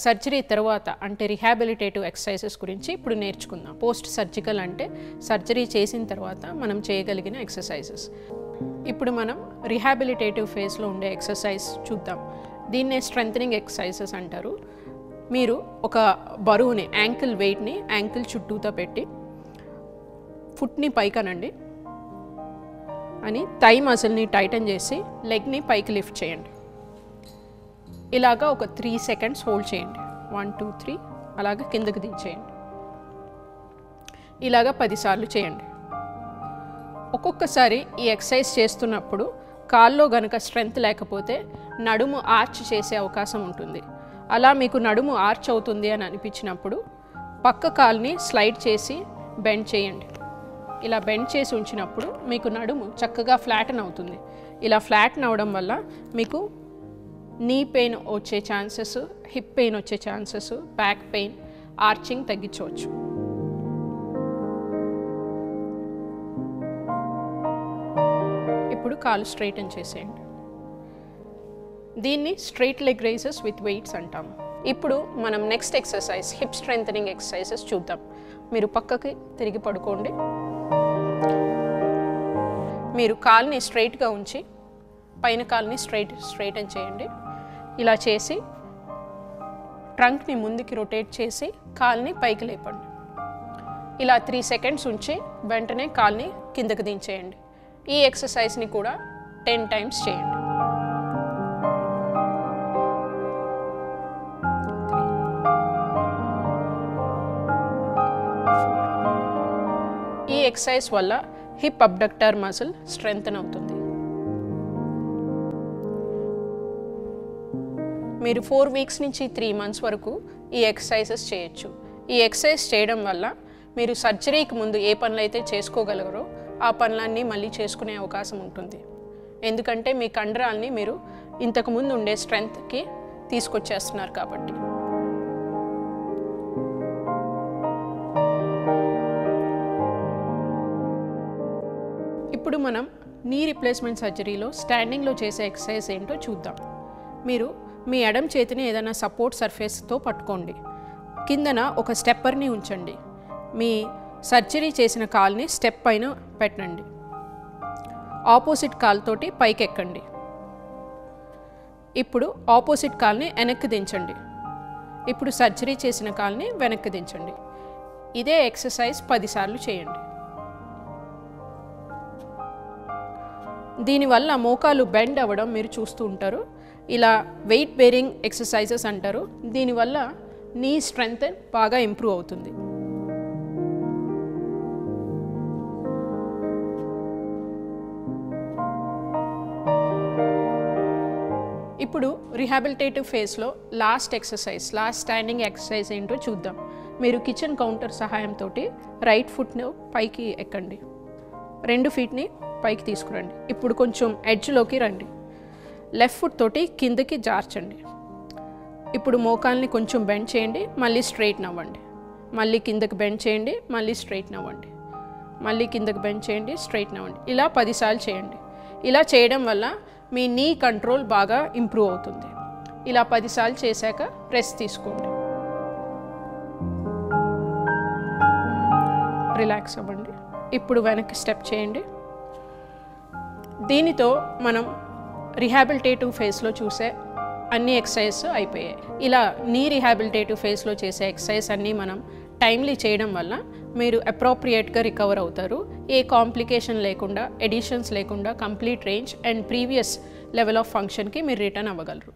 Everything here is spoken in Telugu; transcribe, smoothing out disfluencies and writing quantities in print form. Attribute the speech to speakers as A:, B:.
A: సర్జరీ తర్వాత అంటే రిహాబిలిటేటివ్ ఎక్సర్సైజెస్ గురించి ఇప్పుడు నేర్చుకుందాం. పోస్ట్ సర్జికల్ అంటే సర్జరీ చేసిన తర్వాత మనం చేయగలిగిన ఎక్సర్సైజెస్. ఇప్పుడు మనం రిహాబిలిటేటివ్ ఫేజ్లో ఉండే ఎక్సర్సైజ్ చూద్దాం. దీన్నే స్ట్రెంథనింగ్ ఎక్సర్సైజెస్ అంటారు. మీరు ఒక బరువుని యాంకిల్ వెయిట్ని యాంకిల్ చుట్టూతో పెట్టి ఫుట్ని పైకనండి అని థై మజిల్ని టైటన్ చేసి లెగ్ని పైకి లిఫ్ట్ చేయండి. ఇలాగా ఒక 3 seconds హోల్డ్ చేయండి. 1 2 3 అలాగా కిందకి దించేయండి. ఇలాగా 10 సార్లు చేయండి. ఒక్కొక్కసారి ఈ ఎక్సర్సైజ్ చేస్తున్నప్పుడు కాల్లో గనక స్ట్రెంగ్త్ లేకపోతే నడుము ఆర్చ్ చేసే అవకాశం ఉంటుంది. అలా మీకు నడుము ఆర్చ్ అవుతుంది అని అనిపించినప్పుడు పక్క కాల్ని స్లైడ్ చేసి బెండ్ చేయండి. ఇలా బెండ్ చేసి ఉంచినప్పుడు మీకు నడుము చక్కగా ఫ్లాటన్ అవుతుంది. ఇలా ఫ్లాటన్ అవడం వల్ల మీకు నీ పెయిన్ వచ్చే ఛాన్సెస్, హిప్ పెయిన్ వచ్చే ఛాన్సెస్, బ్యాక్ పెయిన్, ఆర్చింగ్ తగ్గించవచ్చు. ఇప్పుడు కాలు స్ట్రైటన్ చేసేయండి. దీన్ని straight leg rises with weights అంటాము. ఇప్పుడు మనం next exercise hip strengthening exercises చూద్దాం. మీరు పక్కకి తిరిగి పడుకోండి. మీరు కాల్ని స్ట్రైట్గా ఉంచి పైన కాల్ని స్ట్రైటన్ చేయండి. ఇలా చేసి ట్రంక్ని ముందుకి రొటేట్ చేసి కాల్ని పైకి లేపండి. ఇలా 3 seconds ఉంచి వెంటనే కాల్ని కిందకి దించేయండి. ఈ ఎక్సర్సైజ్ని కూడా 10 times చేయండి. ఈ ఎక్సర్సైజ్ వల్ల హిప్ అబ్డక్టర్ మజిల్ స్ట్రెంథన్ అవుతుంది. మీరు 4 weeks నుంచి 3 months వరకు ఈ ఎక్సర్సైజెస్ చేయొచ్చు. ఈ ఎక్సర్సైజ్ చేయడం వల్ల మీరు సర్జరీకి ముందు ఏ పనులైతే చేసుకోగలరో ఆ పనులన్నీ మళ్ళీ చేసుకునే అవకాశం ఉంటుంది. ఎందుకంటే మీ కండరాల్ని మీరు ఇంతకుముందు ఉండే స్ట్రెంగ్త్కి తీసుకొచ్చేస్తున్నారు కాబట్టి. ఇప్పుడు మనం నీ రీప్లేస్మెంట్ సర్జరీలో స్టాండింగ్లో చేసే ఎక్సర్సైజ్ ఏంటో చూద్దాం. మీరు మీ ఎడమ చేతిని ఏదైనా సపోర్ట్ సర్ఫేస్తో పట్టుకోండి. కిందన ఒక స్టెప్పర్ని ఉంచండి. మీ సర్జరీ చేసిన కాల్ని స్టెప్ పైన పెట్టండి. ఆపోజిట్ కాల్తోటి పైకి ఎక్కండి. ఇప్పుడు ఆపోజిట్ కాల్ని వెనక్కి దించండి. ఇప్పుడు సర్జరీ చేసిన కాల్ని వెనక్కి దించండి. ఇదే ఎక్సర్సైజ్ 10 సార్లు చేయండి. దీనివల్ల మోకాలు బెండ్ అవ్వడం మీరు చూస్తూ ఉంటారు. ఇలా వెయిట్ బేరింగ్ ఎక్సర్సైజెస్ అంటారు. దీనివల్ల నీ స్ట్రెంగ్త్ బాగా ఇంప్రూవ్ అవుతుంది. ఇప్పుడు రిహాబిలిటేటివ్ ఫేజ్లో లాస్ట్ స్టాండింగ్ ఎక్సర్సైజ్ ఏంటో చూద్దాం. మీరు కిచెన్ కౌంటర్ సహాయంతో రైట్ ఫుట్ను పైకి ఎక్కండి. 2 feetని పైకి తీసుకురండి. ఇప్పుడు కొంచెం ఎడ్జ్లోకి రండి. లెఫ్ట్ ఫుట్ తోటి కిందకి జార్చండి. ఇప్పుడు మోకాల్ని కొంచెం బెండ్ చేయండి, మళ్ళీ స్ట్రైట్న్ అవ్వండి. మళ్ళీ కిందకి బెండ్ చేయండి, మళ్ళీ స్ట్రైట్న్ అవ్వండి. మళ్ళీ కిందకి బెండ్ చేయండి, స్ట్రైట్న్ అవ్వండి. ఇలా 10 సార్లు చేయండి. ఇలా చేయడం వల్ల మీ నీ కంట్రోల్ బాగా ఇంప్రూవ్ అవుతుంది. ఇలా 10 సార్లు చేశాక రెస్ట్ తీసుకోండి. రిలాక్స్ అవ్వండి. ఇప్పుడు వెనక్కి స్టెప్ చేయండి. దీనితో మనం రిహాబిలిటేటివ్ ఫేజ్లో చూసే అన్ని ఎక్సర్సైజ్ అయిపోయాయి. ఇలా నీ రిహాబిలిటేటివ్ ఫేజ్లో చేసే ఎక్సర్సైజ్ అన్నీ మనం టైమ్లీ చేయడం వల్ల మీరు అప్రోప్రియేట్గా రికవర్ అవుతారు. ఏ కాంప్లికేషన్ లేకుండా, ఎడిషన్స్ లేకుండా complete range and previous level of ఫంక్షన్కి మీరు రిటర్న్ అవ్వగలరు.